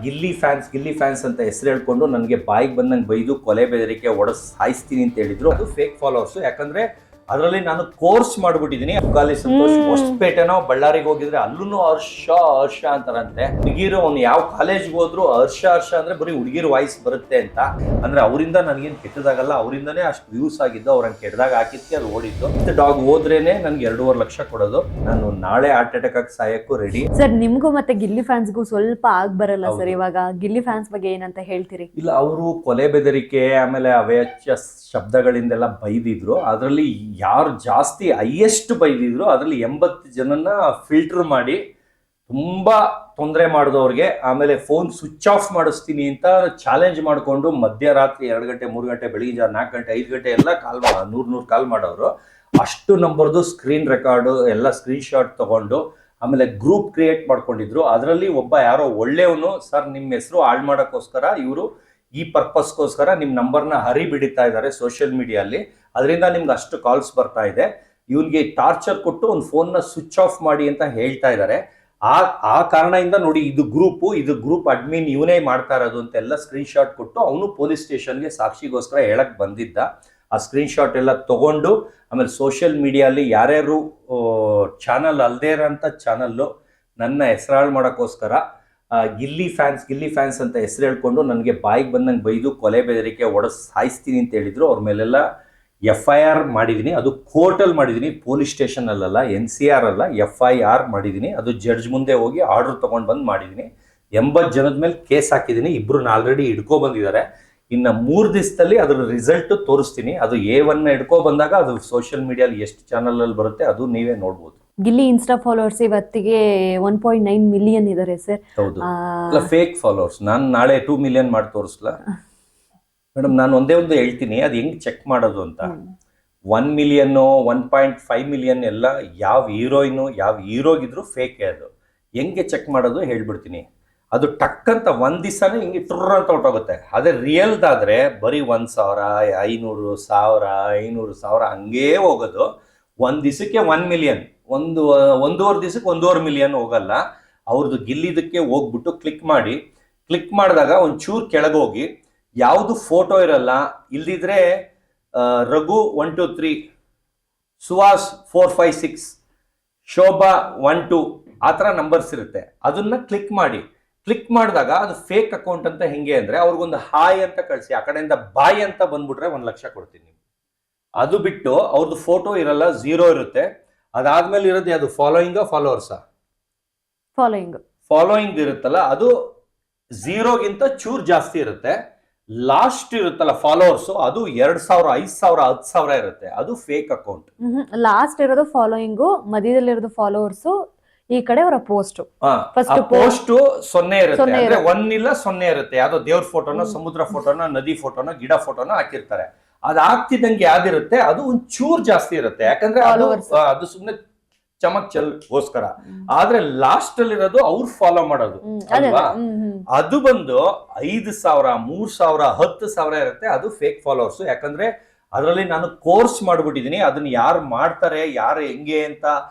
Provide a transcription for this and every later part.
Gilli fans ಅಂತ ಹೆಸರು ಹೇಳ್ಕೊಂಡು ನನಗೆ ಬಾಯಿಗೆ ಬಂದಂಗೆ ಬೈದು ಕೊಲೆ ಬೆದರಿಕೆ ಹೊಡೆಸ್ ಸಾಯಿಸ್ತೀನಿ ಅಂತ ಹೇಳಿದ್ರು. ಅದು ಫೇಕ್ ಫಾಲೋವರ್ಸ್. ಯಾಕಂದ್ರೆ ಅದರಲ್ಲಿ ನಾನು ಕೋರ್ಸ್ ಮಾಡ್ಬಿಟ್ಟಿದ್ದೀನಿ. ಅಬ್ಗಾಲಿ ಸಂತೋಷ್ ಹೊಸಪೇಟೆನೋ ಬಳ್ಳಾರಿಗೆ ಹೋಗಿದ್ರೆ ಅಲ್ಲೂ ಹರ್ಷ ಅಂತಾರಂತೆ. ಹುಡುಗಿರು ಅವ್ನು ಯಾವ ಕಾಲೇಜ್ಗೆ ಹೋದ್ರು ಹರ್ಷ ಅಂದ್ರೆ ಬರೀ ಹುಡುಗಿರು ವಾಯ್ಸ್ ಬರುತ್ತೆ ಅಂತ. ಅಂದ್ರೆ ಅವರಿಂದ ನನಗೇನು ಕೆಟ್ಟದಾಗಲ್ಲ, ಅವರಿಂದನೇ ಅಷ್ಟು ವ್ಯೂಸ್ ಆಗಿದ್ದು. ಅವ್ರಂಗೆ ಕೆಟ್ಟದಾಗ ಹಾಕಿದ್ಕೆ ಅದು ಓಡಿದ್ದು. ಡಾಗ್ ಹೋದ್ರೇನೆ ನನ್ಗೆ 2.5 ಲಕ್ಷ ಕೊಡೋದು. ನಾನು ನಾಳೆ ಹಾರ್ಟ್ ಅಟ್ಯಾಕ್ ಆಗಿ ಸಾಯಕ್ಕೂ ರೆಡಿ. ಸರ್ ನಿಮ್ಗೂ ಮತ್ತೆ ಗಿಲ್ಲಿ ಫ್ಯಾನ್ಸ್ಗೂ ಸ್ವಲ್ಪ ಆಗ್ ಬರಲ್ಲ ಸರ್. ಇವಾಗ ಗಿಲ್ಲಿ ಫ್ಯಾನ್ಸ್ ಬಗ್ಗೆ ಏನಂತ ಹೇಳ್ತೀರಿ? ಇಲ್ಲ, ಅವರು ಕೊಲೆ ಬೆದರಿಕೆ ಆಮೇಲೆ ಅವೇಚ್ಯ ಶಬ್ದಗಳಿಂದೆಲ್ಲ ಬೈದಿದ್ರು. ಅದರಲ್ಲಿ ಯಾರು ಜಾಸ್ತಿ ಹೈಯೆಸ್ಟ್ ಬೈದಿದ್ರು ಅದರಲ್ಲಿ 80 ಜನನ ಫಿಲ್ಟರ್ ಮಾಡಿ ತುಂಬಾ ತೊಂದರೆ ಮಾಡಿದವ್ರಿಗೆ, ಆಮೇಲೆ ಫೋನ್ ಸ್ವಿಚ್ ಆಫ್ ಮಾಡಿಸ್ತೀನಿ ಅಂತ ಚಾಲೆಂಜ್ ಮಾಡಿಕೊಂಡು ಮಧ್ಯರಾತ್ರಿ 2 ಗಂಟೆ 3 ಗಂಟೆ ಬೆಳಿಗ್ಗೆ 4 ಗಂಟೆ 5 ಗಂಟೆ ಎಲ್ಲ ಕಾಲ್ 100 ಕಾಲ್ ಮಾಡೋರು. ಅಷ್ಟು ನಂಬರ್ದು ಸ್ಕ್ರೀನ್ ರೆಕಾರ್ಡು ಎಲ್ಲ ಸ್ಕ್ರೀನ್ ಶಾಟ್ ತಗೊಂಡು ಆಮೇಲೆ ಗ್ರೂಪ್ ಕ್ರಿಯೇಟ್ ಮಾಡ್ಕೊಂಡಿದ್ರು. ಅದರಲ್ಲಿ ಒಬ್ಬ ಯಾರೋ ಒಳ್ಳೆಯವನು, ಸರ್ ನಿಮ್ಮ ಹೆಸರು ಹಾಳು ಮಾಡೋಕ್ಕೋಸ್ಕರ ಇವರು ಈ ಪರ್ಪಸ್ಗೋಸ್ಕರ ನಿಮ್ಮ ನಂಬರ್ನ ಹರಿಬಿಡಿತಾ ಇದ್ದಾರೆ ಸೋಷಿಯಲ್ ಮೀಡಿಯಲ್ಲಿ, ಅದರಿಂದ ನಿಮ್ಗೆ ಅಷ್ಟು ಕಾಲ್ಸ್ ಬರ್ತಾ ಇದೆ, ಇವನ್ಗೆ ಟಾರ್ಚರ್ ಕೊಟ್ಟು ಒಂದು ಫೋನ್ನ ಸ್ವಿಚ್ ಆಫ್ ಮಾಡಿ ಅಂತ ಹೇಳ್ತಾ ಇದ್ದಾರೆ. ಆ ಕಾರಣದಿಂದ ನೋಡಿ, ಇದು ಗ್ರೂಪ್ ಅಡ್ಮಿನ್ ಇವನೇ ಮಾಡ್ತಾ ಇರೋದು ಅಂತೆಲ್ಲ ಸ್ಕ್ರೀನ್ ಶಾಟ್ ಕೊಟ್ಟು ಅವನು ಪೊಲೀಸ್ ಸ್ಟೇಷನ್ಗೆ ಸಾಕ್ಷಿಗೋಸ್ಕರ ಹೇಳಕ್ ಬಂದಿದ್ದ. ಆ ಸ್ಕ್ರೀನ್ ಶಾಟ್ ಎಲ್ಲ ತಗೊಂಡು ಆಮೇಲೆ ಸೋಷಿಯಲ್ ಮೀಡಿಯಲ್ಲಿ ಯಾರ್ಯಾರು ಚಾನಲ್ ಅಲ್ದೇ ಇರೋಂಥ ಚಾನಲ್ಲು ನನ್ನ ಹೆಸರಾಳು ಮಾಡೋಕ್ಕೋಸ್ಕರ ಗಿಲ್ಲಿ ಫ್ಯಾನ್ಸ್ ಅಂತ ಹೆಸರು ಹೇಳ್ಕೊಂಡು ನನಗೆ ಬಾಯಿಗೆ ಬಂದಂಗೆ ಬೈದು ಕೊಲೆ ಬೆದರಿಕೆ ಹೊಡೆಸ್ ಸಾಯಿಸ್ತೀನಿ ಅಂತ ಹೇಳಿದ್ರು. ಅವ್ರ ಮೇಲೆಲ್ಲ FIR ಮಾಡಿದ್ದೀನಿ. ಅದು ಕೋರ್ಟಲ್ಲಿ ಮಾಡಿದ್ದೀನಿ, ಪೊಲೀಸ್ ಸ್ಟೇಷನಲ್ಲ, NCR ಅಲ್ಲ, FIR ಮಾಡಿದ್ದೀನಿ. ಅದು ಜಡ್ಜ್ ಮುಂದೆ ಹೋಗಿ ಆರ್ಡರ್ ತೊಗೊಂಡು ಬಂದು ಮಾಡಿದ್ದೀನಿ. 80 ಜನದ ಮೇಲೆ ಕೇಸ್ ಹಾಕಿದ್ದೀನಿ. 2 ಆಲ್ರೆಡಿ ಹಿಡ್ಕೊ ಬಂದಿದ್ದಾರೆ. ಇನ್ನು 3 ದಿವಸದಲ್ಲಿ ಅದರ ರಿಸಲ್ಟ್ ತೋರಿಸ್ತೀನಿ. ಅದು A1 ಹಿಡ್ಕೊ ಬಂದಾಗ ಅದು ಸೋಷಿಯಲ್ ಮೀಡಿಯಲ್ಲಿ ಎಷ್ಟು ಚಾನಲಲ್ಲಿ ಬರುತ್ತೆ ಅದು ನೀವೇ ನೋಡ್ಬೋದು. ಗಿಲ್ಲಿ ಇನ್ಸ್ಟಾ ಫಾಲೋವರ್ಸ್ ಇವತ್ತಿಗೆ 1.9 ಮಿಲಿಯನ್ ಇದ್ದಾರೆ ಸರ್. ಹೌದು, ಫೇಕ್ ಫಾಲೋವರ್ಸ್. ನಾನು ನಾಳೆ 2 ಮಿಲಿಯನ್ ಮಾಡಿ ತೋರಿಸ್ಲಾ ಮೇಡಮ್? ನಾನು ಒಂದೇ ಒಂದು ಹೇಳ್ತೀನಿ, ಅದು ಹೆಂಗ್ ಚೆಕ್ ಮಾಡೋದು ಅಂತ. 1 ಮಿಲಿಯನ್ 1.5 ಮಿಲಿಯನ್ ಎಲ್ಲ ಯಾವ ಹೀರೋಯಿನು ಯಾವ ಹೀರೋಗಿದ್ರು ಫೇಕ್. ಅದು ಹೆಂಗೆ ಚೆಕ್ ಮಾಡೋದು ಹೇಳ್ಬಿಡ್ತೀನಿ. ಅದು ಟಕ್ ಅಂತ ಒಂದ್ ದಿವಸನೇ ಹಿಂಗೆ ಟ್ರರ್ ಅಂತ ಹೊಟ್ಟೋಗುತ್ತೆ. ಅದೇ ರಿಯಲ್ದಾದ್ರೆ ಬರೀ 1,000 500 1000 ಹಂಗೇ ಹೋಗೋದು. ಒಂದ್ ದಿವಸಕ್ಕೆ 1 ಮಿಲಿಯನ್, ಒಂದೂವರೆ ದಿವಸಕ್ಕೆ 1.5 ಮಿಲಿಯನ್ ಹೋಗಲ್ಲ. ಅವ್ರದ್ದು ಗಿಲ್ಲಿದಕ್ಕೆ ಹೋಗ್ಬಿಟ್ಟು ಕ್ಲಿಕ್ ಮಾಡಿದಾಗ ಒಂಚೂರು ಕೆಳಗೋಗಿ ಯಾವುದು ಫೋಟೋ ಇರಲ್ಲ, ಇಲ್ದಿದ್ರೆ ರಘು 1 2 3, ಸುಹಾಸ್ 4 5 6, ಶೋಭಾ 1 2 ಆ ಥರ ನಂಬರ್ಸ್ ಇರುತ್ತೆ. ಅದನ್ನ ಕ್ಲಿಕ್ ಮಾಡಿದಾಗ ಅದು ಫೇಕ್ ಅಕೌಂಟ್ ಅಂತ. ಹೆಂಗೆ ಅಂದ್ರೆ ಅವ್ರಿಗೊಂದು ಹಾಯ್ ಅಂತ ಕಳಿಸಿ, ಆ ಕಡೆಯಿಂದ ಬಾಯ್ ಅಂತ ಬಂದ್ಬಿಟ್ರೆ 1 ಲಕ್ಷ ಕೊಡ್ತೀನಿ. ಅದು ಬಿಟ್ಟು ಅವ್ರದ್ದು ಫೋಟೋ ಇರಲ್ಲ, 0 ಇರುತ್ತೆ. ಅದಾದ್ಮೇಲೆ ಇರೋದು ಅದು ಫಾಲೋವರ್ಸಾ? ಫಾಲೋಯಿಂಗ್ ಇರುತ್ತಲ್ಲ, ಅದು 0ಗಿಂತ ಚೂರ್ ಜಾಸ್ತಿ ಇರುತ್ತೆ. ಲಾಸ್ಟ್ ಇರುತ್ತಲ್ಲ ಫಾಲೋವರ್ಸ್, ಅದು 2,000 5,000 10,000 ಇರುತ್ತೆ. ಅದು ಫೇಕ್ ಅಕೌಂಟ್. ಲಾಸ್ಟ್ ಇರೋದು ಫಾಲೋಯಿಂಗು, ಮಧ್ಯದಲ್ಲಿರೋದು ಫಾಲೋವರ್ಸ್, ಈ ಕಡೆ ಅವರ ಪೋಸ್ಟ್ 0 ಇರುತ್ತೆ. ಅಂದ್ರೆ 1 ಇಲ್ಲ 0 ಇರುತ್ತೆ. ಯಾವ್ದೋ ದೇವ್ರ ಫೋಟೋನ, ಸಮುದ್ರ ಫೋಟೋನ, ನದಿ ಫೋಟೋನ, ಗಿಡ ಫೋಟೋನ ಹಾಕಿರ್ತಾರೆ. ಅದಾಗ್ತಿದ್ದಂಗೆ ಯಾವ್ದಿರುತ್ತೆ ಅದು ಒಂದ್ ಚೂರ್ ಜಾಸ್ತಿ ಇರುತ್ತೆ. ಯಾಕಂದ್ರೆ ಅದು ಸುಮ್ನೆ ಚಮಕ್ ಚಲ್ಗೋಸ್ಕರ. ಆದ್ರೆ ಲಾಸ್ಟ್ ಅಲ್ಲಿ ಇರೋದು ಅವ್ರು ಫಾಲೋ ಮಾಡೋದು ಅಲ್ವಾ, ಅದು ಬಂದು 5,000 3,000 10,000 ಇರುತ್ತೆ. ಅದು ಫೇಕ್ ಫಾಲೋವರ್ಸ್. ಯಾಕಂದ್ರೆ ಅದರಲ್ಲಿ ನಾನು ಕೋರ್ಸ್ ಮಾಡ್ಬಿಟ್ಟಿದೀನಿ. ಅದನ್ನ ಯಾರು ಮಾಡ್ತಾರೆ, ಯಾರು ಹೆಂಗೆ ಅಂತ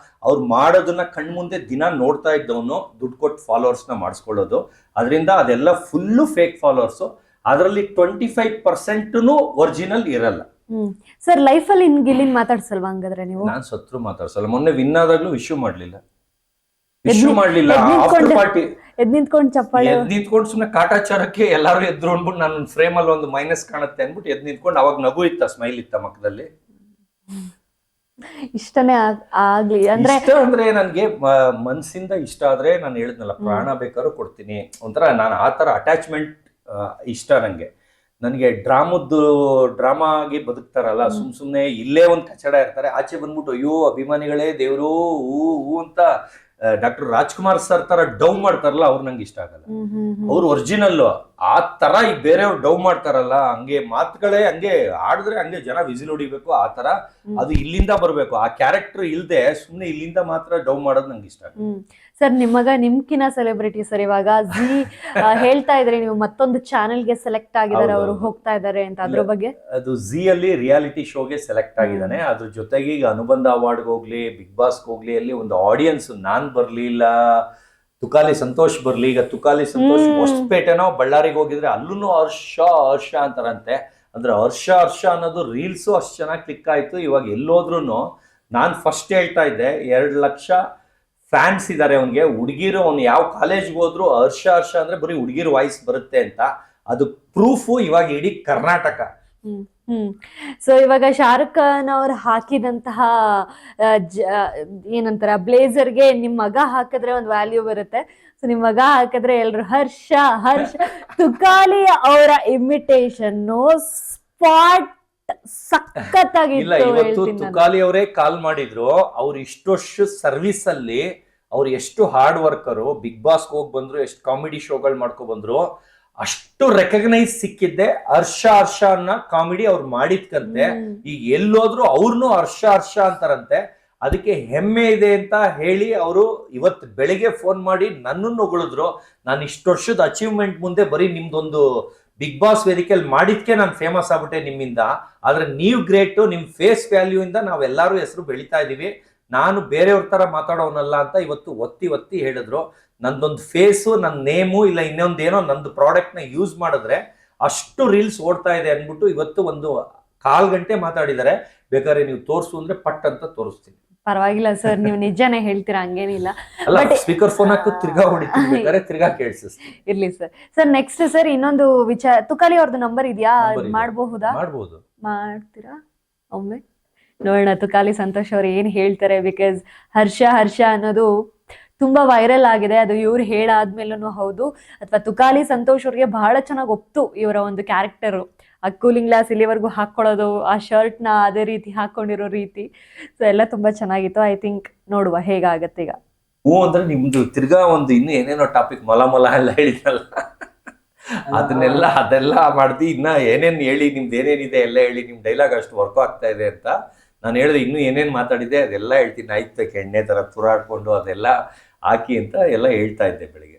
ಅವ್ರು ಮಾಡೋದನ್ನ ಕಣ್ಮುಂದೆ ದಿನ ನೋಡ್ತಾ ಇದ್ದವನು ದುಡ್ಡು ಕೊಟ್ಟು ಫಾಲೋವರ್ಸ್ನ ಮಾಡಿಸ್ಕೊಳ್ಳೋದು. ಅದರಿಂದ ಅದೆಲ್ಲ ಫುಲ್ಲು ಫೇಕ್ ಫಾಲೋವರ್ಸ್. ಅದರಲ್ಲಿ 25% ಒರಿಜಿನಲ್ ಇರಲ್ಲ. ಸರ್ ಲೈಫ್ ಅಲ್ಲಿ ಗಿಲ್ಲಿನ್ ಮಾತಾಡ್ಸಲ್ವಾ ಹಂಗಾದ್ರೆ ನೀವು? ನಾನ್ ಸತ್ರು ಮಾತಾಡ್ಸಲ್ಲ. ಮೊನ್ನೆ ವಿನ್ ಆದಾಗ್ಲೂ ವಿಶ್ಯೂ ಮಾಡ್ಲಿಲ್ಲ. ಆಫ್ಟರ್ ಪಾರ್ಟಿ ಎದ್ ನಿಂತ್ಕೊಂಡು ಸುಮ್ನೆ ಕಾಟಾಚಾರಕ್ಕೆ ಎಲ್ಲಾರು ಎದ್ರು ಅಂದ್ಬಿಟ್ಟು ನಾನು ಫ್ರೇಮ್ ಅಲ್ಲಿ ಒಂದು ಮೈನಸ್ ಕಾಣುತ್ತೆ ಅಂದ್ಬಿಟ್ಟು ಎದ್ ನಿಂತ್ಕೊಂಡು, ಅವಾಗ ನಗು ಇತ್ತ, ಸ್ಮೈಲ್ ಇತ್ತ ಮಕ್ಕದಲ್ಲಿ. ಇಷ್ಟನೇ ಆಗ್ಲಿ ಅಂದ್ರೆ ನನ್ಗೆ ಮನ್ಸಿಂದ ಇಷ್ಟ ಆದ್ರೆ ನಾನು ಹೇಳಿದ್ನಲ್ಲ, ಪ್ರಾಣ ಬೇಕಾದ್ರೂ ಕೊಡ್ತೀನಿ. ಒಂಥರ ನಾನು ಆ ತರ ಅಟ್ಯಾಚ್ಮೆಂಟ್ ಇಷ್ಟ ನಂಗೆ. ನನಗೆ ಡ್ರಾಮಾಗಿ ಬದುಕ್ತಾರಲ್ಲ, ಸುಮ್ನೆ ಇಲ್ಲೇ ಒಂದು ಕಚಡ ಇರ್ತಾರೆ, ಆಚೆ ಬಂದ್ಬಿಟ್ಟು ಅಯ್ಯೋ ಅಭಿಮಾನಿಗಳೇ ದೇವ್ರು ಹೂ ಅಂತ ಡಾಕ್ಟರ್ ರಾಜ್ಕುಮಾರ್ ಸರ್ ತರ ಡೌ ಮಾಡ್ತಾರಲ್ಲ, ಅವ್ರು ನಂಗೆ ಇಷ್ಟ ಆಗಲ್ಲ. ಅವ್ರು ಒರಿಜಿನಲ್. ಆ ತರ ಈ ಬೇರೆಯವ್ರು ಡೌ ಮಾಡ್ತಾರಲ್ಲ, ಹಂಗೆ ಮಾತುಗಳೇ ಹಂಗೆ ಆಡಿದ್ರೆ ಹಂಗೆ ಜನ ವಿಸಿಲ್ ಹೊಡಿಬೇಕು, ಆ ತರ ಅದು ಇಲ್ಲಿಂದ ಬರ್ಬೇಕು. ಆ ಕ್ಯಾರೆಕ್ಟರ್ ಇಲ್ದೆ ಸುಮ್ನೆ ಇಲ್ಲಿಂದ ಮಾತ್ರ ಡೌ ಮಾಡೋದು ನಂಗೆ ಇಷ್ಟ ಆಗಲ್ಲ. ಸರ್ ನಿಮಗ ನಿಮ್ಕಿನ ಸೆಲೆಬ್ರಿಟಿ ಸರ್ ಇವಾಗ ಹೇಳ್ತಾ ಇದ್ರಿ ನೀವು ಮತ್ತೊಂದು ಚಾನೆಲ್ಗೆ ಸೆಲೆಕ್ಟ್ ಆಗಿದ್ದಾರೆ, ಅವರು ಹೋಗ್ತಾ ಇದ್ದಾರೆ ಅಂತ, ಅದ್ರ ಬಗ್ಗೆ? ಅದು ಝೀ ಅಲ್ಲಿ ರಿಯಾಲಿಟಿ ಶೋಗೆ ಸೆಲೆಕ್ಟ್ ಆಗಿದ್ದಾನೆ. ಅದ್ರ ಜೊತೆಗೆ ಈಗ ಅನುಬಂಧ ಅವಾರ್ಡ್ ಹೋಗ್ಲಿ, ಬಿಗ್ ಬಾಸ್ ಹೋಗ್ಲಿ, ಅಲ್ಲಿ ಒಂದು ಆಡಿಯನ್ಸ್ ನಾನ್ ಬರ್ಲಿಲ್ಲ, ತುಕಾಲಿ ಸಂತೋಷ್ ಬರ್ಲಿ. ಈಗ ತುಕಾಲಿ ಸಂತೋಷ್ ಹೊಸಪೇಟೆನೋ ಬಳ್ಳಾರಿಗೆ ಹೋಗಿದ್ರೆ ಅಲ್ಲೂ ಹರ್ಷ ಹರ್ಷ ಅಂತಾರಂತೆ. ಅಂದ್ರೆ ಹರ್ಷ ಹರ್ಷ ಅನ್ನೋದು ರೀಲ್ಸು ಅಷ್ಟು ಚೆನ್ನಾಗಿ ಕ್ಲಿಕ್ ಆಯ್ತು. ಇವಾಗ ಎಲ್ಲೋದ್ರೂ ನಾನು ಫಸ್ಟ್ ಹೇಳ್ತಾ ಇದ್ದೆ 2 ಲಕ್ಷ ಫ್ಯಾನ್ಸ್ ಇದ್ದಾರೆ ಅವನಿಗೆ. ಹುಡುಗಿರು ಅವ್ನು ಯಾವ ಕಾಲೇಜ್ಗೆ ಹೋದ್ರು ಹರ್ಷ ಹರ್ಷ ಅಂದ್ರೆ ಬರೀ ಹುಡುಗಿರು ವಾಯ್ಸ್ ಬರುತ್ತೆ ಅಂತ. ಅದು ಪ್ರೂಫು ಇವಾಗ ಇಡೀ ಕರ್ನಾಟಕ. ಸೊ ಇವಾಗ ಶಾರುಖ್ ಖಾನ್ ಅವ್ರು ಹಾಕಿದಂತಹ ಏನಂತಾರ ಬ್ಲೇಸರ್ಗೆ ನಿಮ್ ಮಗ ಹಾಕಿದ್ರೆ ಒಂದು ವ್ಯಾಲ್ಯೂ ಬರುತ್ತೆ. ಸೊ ನಿಮ್ ಮಗ ಹಾಕಿದ್ರೆ ಎಲ್ರು ಹರ್ಷ ಹರ್ಷ. ತುಕಾಲಿ ಅವರ ಇಮಿಟೇಷನ್ ಸ್ಪಾಟ್ ಸಖತ್ತಾಗಿತ್ತು. ಇಲ್ಲ, ಇವತ್ತು ತುಕಾಲಿ ಅವರೇ ಕಾಲ್ ಮಾಡಿದ್ರು. ಅವ್ರು ಇಷ್ಟೊಷ್ಟು ಸರ್ವಿಸ್ ಅಲ್ಲಿ ಅವ್ರು ಎಷ್ಟು ಹಾರ್ಡ್ ವರ್ಕರು. ಬಿಗ್ ಬಾಸ್ ಹೋಗಿ ಬಂದ್ರು, ಎಷ್ಟು ಕಾಮಿಡಿ ಶೋಗಳು ಮಾಡ್ಕೊ ಬಂದ್ರು. ಅಷ್ಟು ರೆಕಗ್ನೈಸ್ ಸಿಕ್ಕಿದ್ದೆ ಹರ್ಷ ಹರ್ಷ ಅನ್ನೋ ಕಾಮಿಡಿ ಅವ್ರು ಮಾಡಿದ್ಕಂತೆ. ಈಗ ಎಲ್ಲೋದ್ರು ಅವ್ರನ್ನು ಹರ್ಷ ಹರ್ಷ ಅಂತಾರಂತೆ. ಅದಕ್ಕೆ ಹೆಮ್ಮೆ ಇದೆ ಅಂತ ಹೇಳಿ ಅವರು ಇವತ್ತು ಬೆಳಿಗ್ಗೆ ಫೋನ್ ಮಾಡಿ ನನ್ನನ್ನು ಹೊಗಳಿದ್ರು. ನಾನು ಇಷ್ಟು ವರ್ಷದ ಅಚೀವ್ಮೆಂಟ್ ಮುಂದೆ ಬರೀ ನಿಮ್ದೊಂದು ಬಿಗ್ ಬಾಸ್ ವೇದಿಕೆಯಲ್ಲಿ ಮಾಡಿದ್ಕೆ ನಾನು ಫೇಮಸ್ ಆಗ್ಬಿಟ್ಟೆ ನಿಮ್ಮಿಂದ. ಆದ್ರೆ ನೀವು ಗ್ರೇಟು, ನಿಮ್ ಫೇಸ್ ವ್ಯಾಲ್ಯೂ ಇಂದ ನಾವೆಲ್ಲರೂ ಹೆಸರು ಬೆಳಿತಾ ಇದೀವಿ. ನಾನು ಬೇರೆಯವ್ರ ತರ ಮಾತಾಡೋನಲ್ಲ ಅಂತ ಇವತ್ತು ಒತ್ತಿ ಒತ್ತಿ ಹೇಳಿದ್ರು. ನಂದೊಂದು ಫೇಸು, ನನ್ನ ನೇಮು, ಇಲ್ಲ ಇನ್ನೊಂದೇನೋ ನಂದು ಪ್ರಾಡಕ್ಟ್ ನ ಯೂಸ್ ಮಾಡಿದ್ರೆ ಅಷ್ಟು ರೀಲ್ಸ್ ಓಡ್ತಾ ಇದೆ ಅನ್ಬಿಟ್ಟು ಇವತ್ತು ಒಂದು 1/4 ಗಂಟೆ ಮಾತಾಡಿದ್ದಾರೆ. ಬೇಕಾದ್ರೆ ನೀವು ತೋರಿಸು ಅಂದ್ರೆ ಪಟ್ ಅಂತ ತೋರಿಸ್ತೀನಿ. ಪರವಾಗಿಲ್ಲ ಸರ್, ನೀವು ನಿಜಾನೇ ಹೇಳ್ತೀರಾ, ಹಂಗೇನಿಲ್ಲ. ಸ್ಪೀಕರ್ ಫೋನ್ ಹಾಕಿ ತಿರ್ಗಾ ಹೊಡಿತೀನಿ, ಬೇಕಾದ್ರೆ ತಿರ್ಗಾ ಕೇಳಿಸ್ತೀನಿ. ಇರ್ಲಿ ಸರ್. ಸರ್ ನೆಕ್ಸ್ಟ್ ಸರ್ ಇನ್ನೊಂದು ವಿಚಾರ, ತುಕಾಲಿ ಅವ್ರದ್ದು ನಂಬರ್ ಇದೆಯಾ? ಮಾಡಬಹುದಾ? ಮಾಡ್ಬೋದು. ಮಾಡ್ತೀರಾ ಒಮ್ಮೆ ನೋಡೋಣ ತುಕಾಲಿ ಸಂತೋಷ್ ಅವ್ರು ಏನ್ ಹೇಳ್ತಾರೆ. ಬಿಕಾಸ್ ಹರ್ಷ ಹರ್ಷ ಅನ್ನೋದು ತುಂಬಾ ವೈರಲ್ ಆಗಿದೆ. ಅದು ಇವ್ರು ಹೇಳಾದ್ಮೇಲೂ ಹೌದು, ಅಥವಾ ತುಕಾಲಿ ಸಂತೋಷ್ ಅವ್ರಿಗೆ ಬಹಳ ಚೆನ್ನಾಗಿ ಒಪ್ತು ಇವರ ಒಂದು ಕ್ಯಾರೆಕ್ಟರು. ಆ ಕೂಲಿಂಗ್ ಗ್ಲಾಸ್ ಇಲ್ಲಿವರೆಗೂ ಹಾಕೊಳ್ಳೋದು, ಆ ಶರ್ಟ್ ನ ಅದೇ ರೀತಿ ಹಾಕೊಂಡಿರೋ ರೀತಿ, ಸೊ ಎಲ್ಲ ತುಂಬಾ ಚೆನ್ನಾಗಿತ್ತು. ಐ ಥಿಂಕ್ ನೋಡುವ ಹೇಗಾಗತ್ತೆ ಈಗ. ಅಂದ್ರೆ ನಿಮ್ದು ತಿರ್ಗಾ ಒಂದು ಇನ್ನು ಏನೇನೋ ಟಾಪಿಕ್ ಮೊಲ ಎಲ್ಲ ಹೇಳಿದ್ರಲ್ಲ, ಅದೆಲ್ಲ ಮಾಡ್ದಿ. ಇನ್ನ ಏನೇನ್ ಹೇಳಿ, ನಿಮ್ದು ಏನೇನಿದೆ ಎಲ್ಲ ಹೇಳಿ. ನಿಮ್ ಡೈಲಾಗ್ ಅಷ್ಟು ವರ್ಕ್ ಆಗ್ತಾ ಇದೆ ಅಂತ ನಾನು ಹೇಳಿದೆ. ಇನ್ನು ಏನೇನ್ ಮಾತಾಡಿದೆ ಅದೆಲ್ಲ ಹೇಳ್ತೀನಿ. ಆಯ್ತು, ಎಣ್ಣೆ ತರ ತುರಾಡ್ಕೊಂಡು ಅದೆಲ್ಲ ಹಾಕಿ ಅಂತ ಎಲ್ಲ ಹೇಳ್ತಾ ಇದ್ದೆ ಬೆಳಿಗ್ಗೆ.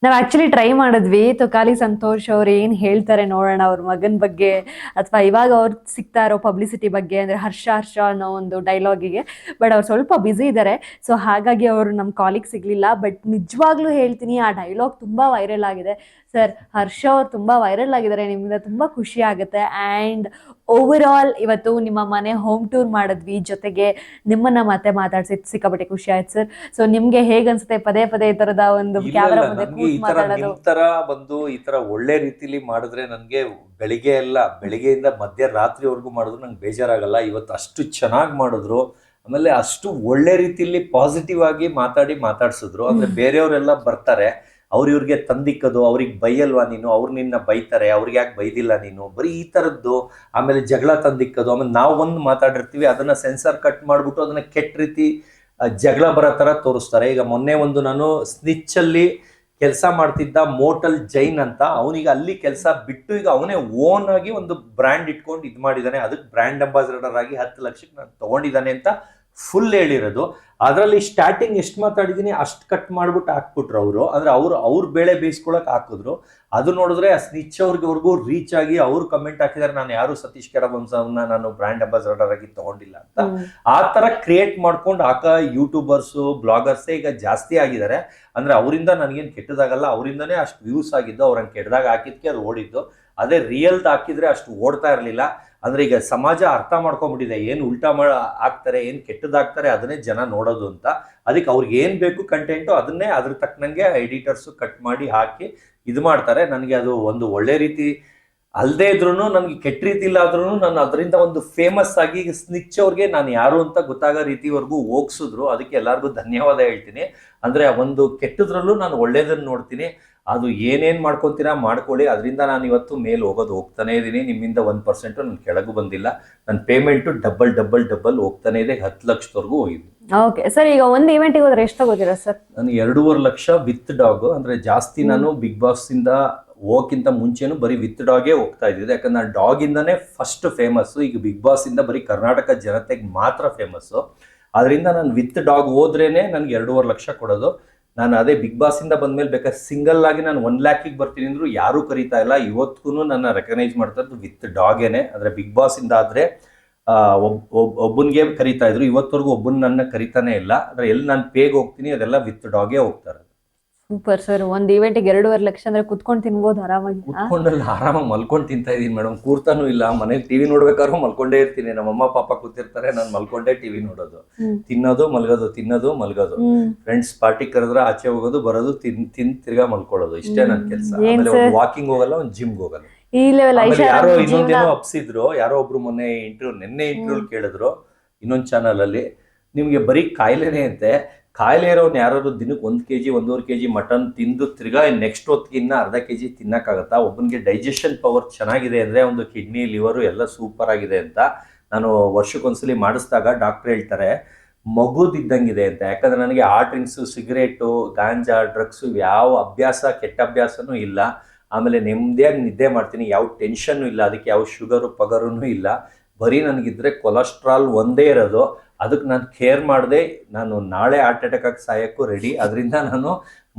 ನಾವ್ ಆಕ್ಚುಲಿ ಟ್ರೈ ಮಾಡಿದ್ವಿ, ತುಕಾಲಿ ಸಂತೋಷ್ ಅವ್ರು ಏನ್ ಹೇಳ್ತಾರೆ ನೋಡೋಣ ಅವ್ರ ಮಗನ್ ಬಗ್ಗೆ, ಅಥವಾ ಇವಾಗ ಅವ್ರು ಸಿಗ್ತಾ ಇರೋ ಪಬ್ಲಿಸಿಟಿ ಬಗ್ಗೆ, ಅಂದ್ರೆ ಹರ್ಷ ಹರ್ಷ ಅನ್ನೋ ಒಂದು ಡೈಲಾಗಿಗೆ. ಬಟ್ ಅವ್ರು ಸ್ವಲ್ಪ ಬ್ಯುಸಿ ಇದ್ದಾರೆ, ಸೊ ಹಾಗಾಗಿ ಅವರು ನಮ್ಮ ಕಾಲಿಗೆ ಸಿಗ್ಲಿಲ್ಲ. ಬಟ್ ನಿಜವಾಗ್ಲೂ ಹೇಳ್ತೀನಿ, ಆ ಡೈಲಾಗ್ ತುಂಬಾ ವೈರಲ್ ಆಗಿದೆ ಸರ್. ಹರ್ಷ ಅವ್ರು ತುಂಬಾ ವೈರಲ್ ಆಗಿದ್ದಾರೆ, ನಿಮ್ಮಿಂದ ತುಂಬಾ ಖುಷಿ ಆಗುತ್ತೆ. ಆ್ಯಂಡ್ ಓವರ್ ಆಲ್ ಇವತ್ತು ನಿಮ್ಮ ಮನೆ ಹೋಮ್ ಟೂರ್ ಮಾಡಿದ್ವಿ, ಜೊತೆಗೆ ನಿಮ್ಮನ್ನ ಮತ್ತೆ ಮಾತಾಡ್ಸಿದ್ ಸಿಕ್ಕಾಪಟ್ಟೆ ಖುಷಿ ಆಯ್ತು ಸರ್. ಸೊ ನಿಮ್ಗೆ ಹೇಗನ್ಸುತ್ತೆ ಪದೇ ಪದೇ ಈ ತರದ ಒಂದು ಕ್ಯಾಮೆರಾ ಮುಂದೆ ಕೂತ್ ಮಾತಾಡೋದು? ತರ ಬಂದು ಈ ತರ ಒಳ್ಳೆ ರೀತಿಲಿ ಮಾಡಿದ್ರೆ ನನ್ಗೆ ಬೆಳಿಗ್ಗೆಯಿಂದ ಮಧ್ಯರಾತ್ರಿವರೆಗೂ ಮಾಡಿದ್ರು ನಂಗೆ ಬೇಜಾರಾಗಲ್ಲ. ಇವತ್ತು ಅಷ್ಟು ಚೆನ್ನಾಗಿ ಮಾಡಿದ್ರು. ಆಮೇಲೆ ಅಷ್ಟು ಒಳ್ಳೆ ರೀತಿಲಿ ಪಾಸಿಟಿವ್ ಆಗಿ ಮಾತಾಡ್ಸಿದ್ರು. ಅಂದ್ರೆ ಬೇರೆಯವರೆಲ್ಲ ಬರ್ತಾರೆ, ಇವ್ರಿಗೆ ತಂದಿಕ್ಕದು, ಅವ್ರಿಗೆ ಬೈಯಲ್ವಾ ನೀನು, ಅವ್ರು ನಿನ್ನ ಬೈತಾರೆ, ಅವ್ರಿಗೆ ಯಾಕೆ ಬೈದಿಲ್ಲ ನೀನು, ಬರೀ ಈ ತರದ್ದು. ಆಮೇಲೆ ಜಗಳ ತಂದಿಕ್ಕದು. ಆಮೇಲೆ ನಾವು ಒಂದು ಮಾತಾಡಿರ್ತೀವಿ, ಅದನ್ನ ಸೆನ್ಸರ್ ಕಟ್ ಮಾಡ್ಬಿಟ್ಟು ಅದನ್ನ ಕೆಟ್ಟ ರೀತಿ ಜಗಳ ಬರೋ ತರ ತೋರಿಸ್ತಾರೆ. ಈಗ ಮೊನ್ನೆ ಒಂದು ನಾನು ಸ್ನಿಚ್ ಅಲ್ಲಿ ಕೆಲಸ ಮಾಡ್ತಿದ್ದ ಮೋಟಲ್ ಜೈನ್ ಅಂತ, ಅವನಿಗೆ ಅಲ್ಲಿ ಕೆಲಸ ಬಿಟ್ಟು ಈಗ ಅವನೇ ಓನ್ ಆಗಿ ಒಂದು ಬ್ರ್ಯಾಂಡ್ ಇಟ್ಕೊಂಡು ಇದು ಮಾಡಿದ್ದಾನೆ. ಅದಕ್ಕೆ ಬ್ರ್ಯಾಂಡ್ ಅಂಬಾಸಿಡರ್ ಆಗಿ 10 ಲಕ್ಷಕ್ಕೆ ನಾನು ತಗೊಂಡಿದ್ದಾನೆ ಅಂತ ಫುಲ್ ಹೇಳಿರೋದು. ಅದರಲ್ಲಿ ಸ್ಟಾರ್ಟಿಂಗ್ ಎಷ್ಟು ಮಾತಾಡಿದೀನಿ ಅಷ್ಟು ಕಟ್ ಮಾಡ್ಬಿಟ್ಟು ಹಾಕ್ಬಿಟ್ರು ಅವರು. ಅಂದ್ರೆ ಅವ್ರ ಬೇಳೆ ಬೇಯಿಸ್ಕೊಳಕ್ ಹಾಕಿದ್ರು. ಅದು ನೋಡಿದ್ರೆ ಆ ಸ್ನಿಚ್ ಅವ್ರಿಗೆವರೆಗೂ ರೀಚ್ ಆಗಿ ಅವ್ರು ಕಮೆಂಟ್ ಹಾಕಿದಾರೆ, ನಾನು ಯಾರು ಸತೀಶ್ ಕೆರವಂಶವನ್ನ ನಾನು ಬ್ರ್ಯಾಂಡ್ ಅಂಬಾಸಿಡರ್ ಆಗಿ ತಗೊಂಡಿಲ್ಲ ಅಂತ. ಆ ತರ ಕ್ರಿಯೇಟ್ ಮಾಡ್ಕೊಂಡು ಯೂಟ್ಯೂಬರ್ಸು ಬ್ಲಾಗರ್ಸೇ ಈಗ ಜಾಸ್ತಿ ಆಗಿದ್ದಾರೆ. ಅಂದ್ರೆ ಅವರಿಂದ ನನಗೇನು ಕೆಟ್ಟದಾಗಲ್ಲ, ಅವರಿಂದನೇ ಅಷ್ಟು ವ್ಯೂಸ್ ಆಗಿದ್ದು. ಅವ್ರಂಗೆ ಕೆಟ್ಟದಾಗ ಹಾಕಿದ್ಕೆ ಅದು ಓಡಿದ್ದು. ಅದೇ ರಿಯಲ್ದ್ ಹಾಕಿದ್ರೆ ಅಷ್ಟು ಓಡ್ತಾ ಇರಲಿಲ್ಲ. ಅಂದ್ರೆ ಈಗ ಸಮಾಜ ಅರ್ಥ ಮಾಡ್ಕೊಂಡ್ಬಿಟ್ಟಿದೆ, ಏನು ಉಲ್ಟಾ ಹಾಕ್ತಾರೆ, ಏನು ಕೆಟ್ಟದಾಗ್ತಾರೆ ಅದನ್ನೇ ಜನ ನೋಡೋದು ಅಂತ. ಅದಕ್ಕೆ ಅವ್ರಿಗೆ ಏನ್ ಬೇಕು ಕಂಟೆಂಟು ಅದನ್ನೇ ಅದ್ರ ತಕ್ಕನಂಗೆ ಎಡಿಟರ್ಸು ಕಟ್ ಮಾಡಿ ಹಾಕಿ ಇದು ಮಾಡ್ತಾರೆ. ನನಗೆ ಅದು ಒಂದು ಒಳ್ಳೆ ರೀತಿ ಅಲ್ಲದೆ ಇದ್ರು, ನನಗೆ ಕೆಟ್ಟ ರೀತಿ ಇಲ್ಲ ಆದ್ರೂ ನಾನು ಅದರಿಂದ ಒಂದು ಫೇಮಸ್ ಆಗಿ ಸ್ನಿಚ್ ಅವ್ರಿಗೆ ನಾನು ಯಾರು ಅಂತ ಗೊತ್ತಾಗೋ ರೀತಿವರೆಗೂ ಹೋಗ್ಸಿದ್ರು. ಅದಕ್ಕೆ ಎಲ್ಲರಿಗೂ ಧನ್ಯವಾದ ಹೇಳ್ತೀನಿ. ಅಂದ್ರೆ ಒಂದು ಕೆಟ್ಟದ್ರಲ್ಲೂ ನಾನು ಒಳ್ಳೇದನ್ನ ನೋಡ್ತೀನಿ. ಅದು ಏನೇನ್ ಮಾಡ್ಕೊತೀರಾ ಮಾಡ್ಕೊಳ್ಳಿ, ಅದರಿಂದ ನಾನು ಇವತ್ತು ಮೇಲೆ ಹೋಗ್ತಾನೆ ಇದ್ದೀನಿ. ನಿಮ್ಮಿಂದ 1% ನನ್ ಕೆಳಗೂ ಬಂದಿಲ್ಲ. ನನ್ನ ಪೇಮೆಂಟು ಡಬಲ್ ಹೋಗ್ತಾನೆ ಇದೆ. 10 ಲಕ್ಷದವರೆಗೂ ಹೋಗಿದೆ. ಓಕೆ ಸರ್, ಈಗ ಒಂದು ಇವೆಂಟಿಗೆ ಹೋದ್ರೆ ಎಷ್ಟು ತಗೋತೀರಾ ಸರ್? ನಾನು 2.5 ಲಕ್ಷ ವಿತ್ ಡಾಗ್. ಅಂದ್ರೆ ಜಾಸ್ತಿ ನಾನು ಬಿಗ್ ಬಾಸ್ ಇಂದ ಹೋಗಕ್ಕಿಂತ ಮುಂಚೆನೂ ಬರೀ ವಿತ್ ಡಾಗೇ ಹೋಗ್ತಾ ಇದ್ದಿದ್ದೆ. ಯಾಕಂದ್ರೆ ನಾನು ಡಾಗ್ ಇಂದಾನೇ ಫಸ್ಟ್ ಫೇಮಸ್. ಈಗ ಬಿಗ್ ಬಾಸ್ ಇಂದ ಬರೀ ಕರ್ನಾಟಕ ಜನತೆಗೆ ಮಾತ್ರ ಫೇಮಸ್. ಅದರಿಂದ ನಾನು ವಿತ್ ಡಾಗ್ ಹೋದ್ರೇನೆ ನನ್ಗೆ 2.5 ಲಕ್ಷ ಕೊಡೋದು. ನಾನು ಅದೇ ಬಿಗ್ ಬಾಸ್ ಇಂದ ಬಂದ್ಮೇಲೆ ಬೇಕಾದ್ರೆ ಸಿಂಗಲ್ ಆಗಿ ನಾನು 1 ಲ್ಯಾಕಿಗೆ ಬರ್ತೀನಿ ಅಂದ್ರು ಯಾರು ಕರೀತಾ ಇಲ್ಲ. ಇವತ್ತಿಗೂ ನನ್ನ ರೆಕಗ್ನೈಸ್ ಮಾಡ್ತಾ ಇದ್ದು ವಿತ್ ಡಾಗೇನೆ. ಅಂದ್ರೆ ಬಿಗ್ ಬಾಸ್ ಇಂದ ಆದ್ರೆ ಒಬ್ಬನ್ಗೆ ಕರೀತಾ ಇದ್ರು, ಇವತ್ತವರೆಗೂ ಒಬ್ಬನ್ ನನ್ನ ಕರೀತಾನೆ ಇಲ್ಲ. ಅಂದ್ರೆ ಎಲ್ಲಿ ನಾನು ಪೇಗ್ ಹೋಗ್ತೀನಿ ಅದೆಲ್ಲ ವಿತ್ ಡಾಗೇ ಹೋಗ್ತಾರೆ. Super sir. ಒಂದ್ ಇವೆಂಟ್ಗೆ 2.5 ಲಕ್ಷ ಅಂದ್ರೆ ಕುತ್ಕೊಂಡು ತಿನ್ಬೋದು ಆರಾಮಾಗಿ. ಕುತ್ಕೊಂಡಲ್ಲಿ ಆರಾಮಾಗಿ ಮಲ್ಕೊಂಡು ತಿಂತಾ ಇದೀನಿ ಮೇಡಮ್. ಕೂರ್ತಾನು ಇಲ್ಲ, ಮನೇಲಿ ಟಿವಿ ನೋಡ್ಬೇಕಾದ್ರೂ ಮಲ್ಕೊಂಡೇ ಇರ್ತೀನಿ. ನಮ್ಮ ಅಮ್ಮ ಪಾಪ ಕೂತಿರ್ತಾರೆ, ನಾನು ಮಲ್ಕೊಂಡೇ ಟಿವಿ ನೋಡೋದು, ತಿನ್ನೋದು ಮಲ್ಗೋದು, ತಿನ್ನೋದು ಮಲ್ಗೋದು. ಫ್ರೆಂಡ್ಸ್ ಪಾರ್ಟಿ ಕರೆದ್ರೆ ಆಚೆ ಹೋಗೋದು, ಬರೋದು, ತಿನ್ ತಿರ್ಗಾ ಮಲ್ಕೊಳ್ಳೋದು, ಇಷ್ಟೇ ನನ್ನ ಕೆಲಸ. ಆಮೇಲೆ ಒಂದು ವಾಕಿಂಗ್ ಹೋಗಲ್ಲ, ಒಂದು ಜಿಮ್ಗೆ ಹೋಗಲ್ಲ. ಈ ಲೆವೆಲ್ ಯಾರೋ ಇನ್ನೊಂದೇನೋ ಅಪ್ಸಿದ್ರು, ಯಾರೋ ಒಬ್ರು ನಿನ್ನೆ ಇಂಟರ್ವ್ಯೂ ಕೇಳಿದ್ರು ಇನ್ನೊಂದ್ ಚಾನಲ್ ಅಲ್ಲಿ, ನಿಮ್ಗೆ ಬರೀ ಕಾಯಿಲೆನೇ ಅಂತೆ, ಕಾಯಿಲೆ ಇರೋನ್ ಯಾರು ದಿನಕ್ಕೆ 1 kg 1.5 kg ಮಟನ್ ತಿಂದು ತಿರ್ಗಾ ನೆಕ್ಸ್ಟ್ ಹೊತ್ತಿಗಿನ್ನ ಅರ್ಧ kg ತಿನ್ನಕ್ಕಾಗತ್ತಾ? ಒಬ್ಬನಿಗೆ ಡೈಜೆಷನ್ ಪವರ್ ಚೆನ್ನಾಗಿದೆ ಅಂದ್ರೆ ಒಂದು ಕಿಡ್ನಿ ಲಿವರು ಎಲ್ಲ ಸೂಪರ್ ಆಗಿದೆ ಅಂತ ನಾನು ವರ್ಷಕ್ಕೊಂದ್ಸಲಿ ಮಾಡಿಸಿದಾಗ ಡಾಕ್ಟರ್ ಹೇಳ್ತಾರೆ ಮಗುದಿದ್ದಂಗಿದೆ ಅಂತ. ಯಾಕಂದ್ರೆ ನನಗೆ ಆ ಡ್ರಿಂಕ್ಸು, ಸಿಗರೇಟು, ಗಾಂಜಾ, ಡ್ರಗ್ಸು ಯಾವ ಅಭ್ಯಾಸ, ಕೆಟ್ಟ ಅಭ್ಯಾಸನೂ ಇಲ್ಲ. ಆಮೇಲೆ ನೆಮ್ಮದಿಯಾಗಿ ನಿದ್ದೆ ಮಾಡ್ತೀನಿ, ಯಾವ ಟೆನ್ಷನ್ನು ಇಲ್ಲ, ಅದಕ್ಕೆ ಯಾವ ಶುಗರು ಪಗರೂ ಇಲ್ಲ. ಬರೀ ನನಗಿದ್ರೆ ಕೊಲೆಸ್ಟ್ರಾಲ್ ಒಂದೇ ಇರೋದು, ಅದಕ್ಕೆ ನಾನು ಕೇರ್ ಮಾಡದೆ ನಾನು ನಾಳೆ ಹಾರ್ಟ್ ಅಟ್ಯಾಕ್ ಆಗಿ ಸಾಯಕ್ಕೂ ರೆಡಿ. ಅದರಿಂದ ನಾನು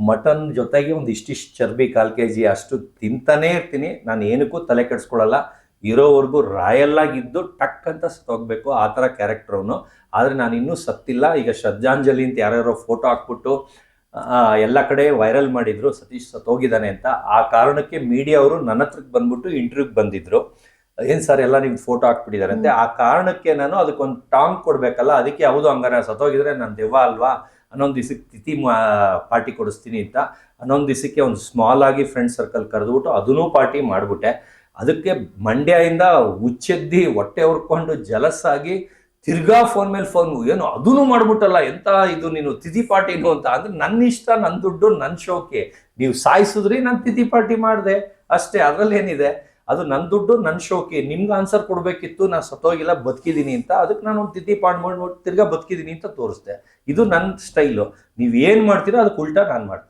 ಮಟನ್ ಜೊತೆಗೆ ಒಂದು ಇಷ್ಟಿಷ್ಟು ಚರ್ಬಿ 1/4 kg ಅಷ್ಟು ತಿಂತಾನೇ ಇರ್ತೀನಿ. ನಾನು ಏನಕ್ಕೂ ತಲೆ ಕೆಡಿಸ್ಕೊಳ್ಳಲ್ಲ, ಇರೋವರೆಗೂ ರಾಯಲ್ ಆಗಿದ್ದು ಟಕ್ ಅಂತ ಸತ್ತೋಗ್ಬೇಕು, ಆ ಥರ ಕ್ಯಾರೆಕ್ಟರ್ ಅವನು. ಆದರೆ ನಾನು ಇನ್ನೂ ಸತ್ತಿಲ್ಲ. ಈಗ ಶ್ರದ್ಧಾಂಜಲಿ ಅಂತ ಯಾರ್ಯಾರೋ ಫೋಟೋ ಹಾಕ್ಬಿಟ್ಟು ಎಲ್ಲ ಕಡೆ ವೈರಲ್ ಮಾಡಿದ್ರು ಸತೀಶ್ ಸತ್ತೋಗಿದ್ದಾನೆ ಅಂತ. ಆ ಕಾರಣಕ್ಕೆ ಮೀಡಿಯಾ ಅವರು ನನ್ನ ಹತ್ರಕ್ಕೆ ಬಂದ್ಬಿಟ್ಟು ಇಂಟರ್ವ್ಯೂಗೆ ಬಂದಿದ್ರು. ಏನ್ ಸರ್ ಎಲ್ಲ ನಿಮ್ಗೆ ಫೋಟೋ ಹಾಕ್ಬಿಟ್ಟಿದ್ದಾರೆ ಅಂತೆ. ಆ ಕಾರಣಕ್ಕೆ ನಾನು ಅದಕ್ಕೊಂದು ಟಾಂಗ್ ಕೊಡ್ಬೇಕಲ್ಲ, ಅದಕ್ಕೆ ಹೌದು ಹಂಗಾರೆ ಸತ್ತೋಗಿದ್ರೆ ನಾನು ದೆವ್ವ ಅಲ್ವಾ, ಅನ್ನೊಂದು ದಿವಸಕ್ಕೆ ತಿಥಿ ಪಾರ್ಟಿ ಕೊಡಿಸ್ತೀನಿ ಅಂತ ಅನ್ನೊಂದು ದಿವಸಕ್ಕೆ ಒಂದು ಸ್ಮಾಲ್ ಆಗಿ ಫ್ರೆಂಡ್ ಸರ್ಕಲ್ ಕರೆದ್ಬಿಟ್ಟು ಅದನ್ನೂ ಪಾರ್ಟಿ ಮಾಡಿಬಿಟ್ಟೆ. ಅದಕ್ಕೆ ಮಂಡ್ಯದಿಂದ ಉಚ್ಚೆದ್ದಿ ಹೊಟ್ಟೆ ಹುರ್ಕೊಂಡು ಜಲಸ್ಸಾಗಿ ತಿರ್ಗಾ ಫೋನ್ ಮೇಲೆ ಫೋನ್, ಏನು ಅದನ್ನು ಮಾಡ್ಬಿಟ್ಟಲ್ಲ, ಎಂತ ಇದು ನೀನು ತಿಥಿ ಪಾರ್ಟಿನು ಅಂತ. ಅಂದ್ರೆ ನನ್ನ ಇಷ್ಟ, ನನ್ನ ದುಡ್ಡು, ನನ್ನ ಶೋಕಿ, ನೀವು ಸಾಯಿಸಿದ್ರಿ ನಾನು ತಿಥಿ ಪಾರ್ಟಿ ಮಾಡಿದೆ ಅಷ್ಟೇ, ಅದ್ರಲ್ಲಿ ಏನಿದೆ? ಅದು ನನ್ನ ದುಡ್ಡು, ನನ್ನ ಶೋಕಿ. ನಿಮ್ಗೆ ಆನ್ಸರ್ ಕೊಡ್ಬೇಕಿತ್ತು, ನಾನು ಸತ್ತೋಗಿಲ್ಲ ಬದುಕಿದ್ದೀನಿ ಅಂತ. ಅದಕ್ಕೆ ನಾನು ಒಂದು ತಿಥಿ ಪಾರ್ಟಿ ಮಾಡ್ಬಿಟ್ಟು ತಿರ್ಗಾ ಬದುಕಿದ್ದೀನಿ ಅಂತ ತೋರಿಸ್ದೆ. ಇದು ನನ್ನ ಸ್ಟೈಲು. ನೀವೇನ್ ಮಾಡ್ತೀರೋ ಅದಕ್ಕೆ ಉಲ್ಟಾ ನಾನು ಮಾಡ್ತೀನಿ.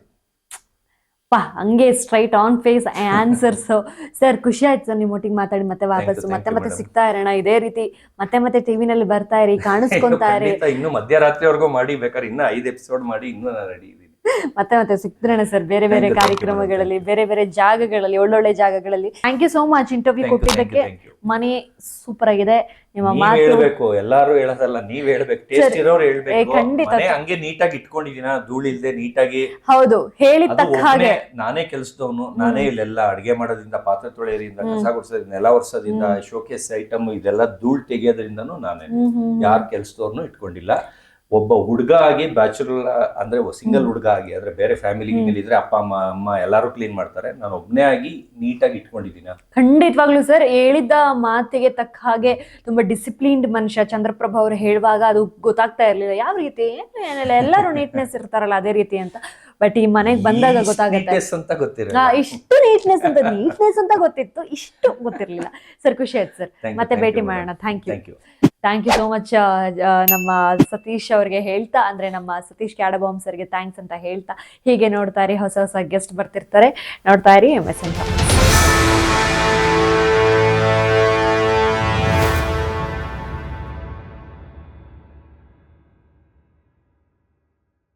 ಹಂಗೆ straight on face answers. Sir ಖುಷಿ ಆಯ್ತು ಸರ್ ನಿಮ್ಮ ಒಟ್ಟಿಗೆ ಮಾತಾಡಿ. ಮತ್ತೆ ವಾಪಸ್ಸು ಮತ್ತೆ ಸಿಗ್ತಾ ಇರೋಣ ಇದೇ ರೀತಿ, ಮತ್ತೆ ಟಿವಿನಲ್ಲಿ ಬರ್ತಾ ಇರಿ, ಕಾಣಿಸ್ಕೊಂತಾ ಇರಿ. ಇನ್ನು ಮಧ್ಯರಾತ್ರಿವರೆಗೂ ಮಾಡಿ, ಬೇಕಾದ್ರೆ ಇನ್ನು 5 ಎಪಿಸೋಡ್ ಮಾಡಿ, ಇನ್ನೂ ನಾನು ರೆಡಿ ಇದ್ದೀನಿ. ಮತ್ತೆ ಸಿಗ್ತಿರೋಣ ಸರ್ ಬೇರೆ ಬೇರೆ ಕಾರ್ಯಕ್ರಮಗಳಲ್ಲಿ, ಬೇರೆ ಬೇರೆ ಜಾಗಗಳಲ್ಲಿ, ಒಳ್ಳೊಳ್ಳೆ ಜಾಗಗಳಲ್ಲಿ. Thank you so much interview ಕೊಟ್ಟಿದ್ದಕ್ಕೆ. ಮನೆ ಸೂಪರ್ ಆಗಿದೆ. ನಿಮ್ಮ ಮಾತು ಹೇಳ್ಬೇಕು, ಎಲ್ಲಾರು ಹೇಳೋದಲ್ಲ, ನೀವ್ ಹೇಳ್ಬೇಕು, ಟೇಸ್ಟ್ ಇರೋರು ಹೇಳ್ಬೇಕು. ಹಂಗೆ ನೀಟಾಗಿ ಇಟ್ಕೊಂಡಿದೀನ, ಧೂಳಿಲ್ದೆ ನೀಟಾಗಿ. ಹೌದು, ಹೇಳಿದ ಹಾಗೆ ನಾನೇ ಕೆಲ್ಸದವನು, ನಾನೇ ಇಲ್ಲೆಲ್ಲ ಅಡ್ಗೆ ಮಾಡೋದ್ರಿಂದ, ಪಾತ್ರೆ ತೊಳೆಯೋದ್ರಿಂದ, ಕಸ ಗುಡಿಸೋದ್ರಿಂದ, ನೆಲ ಒರೆಸೋದ್ರಿಂದ, ಶೋಕೇಸ್ ಐಟಮ್ ಇದೆಲ್ಲ ಧೂಳ್ ತೆಗಿಯೋದ್ರಿಂದನೂ ನಾನೇ. ಯಾರ್ ಕೆಲ್ಸದವ್ರನ್ನು ಇಟ್ಕೊಂಡಿಲ್ಲ. ಒಬ್ಬ ಹುಡುಗ ಆಗಿ, ಬ್ಯಾಚುಲರ್ ಅಂದ್ರೆ ಸಿಂಗಲ್ ಹುಡುಗ ಆಗಿ, ಅಂದ್ರೆ ಬೇರೆ ಫ್ಯಾಮಿಲಿ ಇದ್ರೆ ಅಪ್ಪ ಅಮ್ಮ ಎಲ್ಲಾರು ಕ್ಲೀನ್ ಮಾಡ್ತಾರೆ, ನಾನು ಒಬ್ನೇ ಆಗಿ ನೀಟಾಗಿ ಇಟ್ಕೊಂಡಿದ್ದೀನಿ. ಖಂಡಿತವಾಗ್ಲೂ ಸರ್ ಹೇಳಿದ್ದ ಮಾತಿಗೆ ತಕ್ಕ ಹಾಗೆ ತುಂಬಾ ಡಿಸಿಪ್ಲಿನ್ಡ್ ಮನುಷ್ಯ. ಚಂದ್ರಪ್ರಭಾ ಅವರು ಹೇಳುವಾಗ ಅದು ಗೊತ್ತಾಗ್ತಾ ಇರ್ಲಿಲ್ಲ ಯಾವ ರೀತಿ, ಎಲ್ಲರೂ ನೀಟ್ನೆಸ್ ಇರ್ತಾರಲ್ಲ ಅದೇ ರೀತಿ ಅಂತ. ಬಟ್ ಈ ಮನೆಗೆ ಬಂದಾಗ ಗೊತ್ತಾಗುತ್ತೆ ಇಷ್ಟು ನೀಟ್ನೆಸ್ ಅಂತ ಗೊತ್ತಿತ್ತು, ಇಷ್ಟು ಗೊತ್ತಿರ್ಲಿಲ್ಲ. ಸರ್ ಖುಷಿ ಆಯ್ತು ಸರ್, ಮತ್ತೆ ಭೇಟಿ ಮಾಡೋಣ. Thank you so much. ನಮ್ಮ ಸತೀಶ್ ಅವ್ರಿಗೆ ಹೇಳ್ತಾ, ಅಂದ್ರೆ ನಮ್ಮ ಸತೀಶ್ ಕ್ಯಾಡಬಾಂಬ್ ಸರ್ಗೆ ಥ್ಯಾಂಕ್ಸ್ ಅಂತ ಹೇಳ್ತಾ, ಹೀಗೆ ನೋಡ್ತಾ ಇರಿ, ಹೊಸ ಗೆಸ್ಟ್ ಬರ್ತಿರ್ತಾರೆ, ನೋಡ್ತಾ ಇರಿ MS.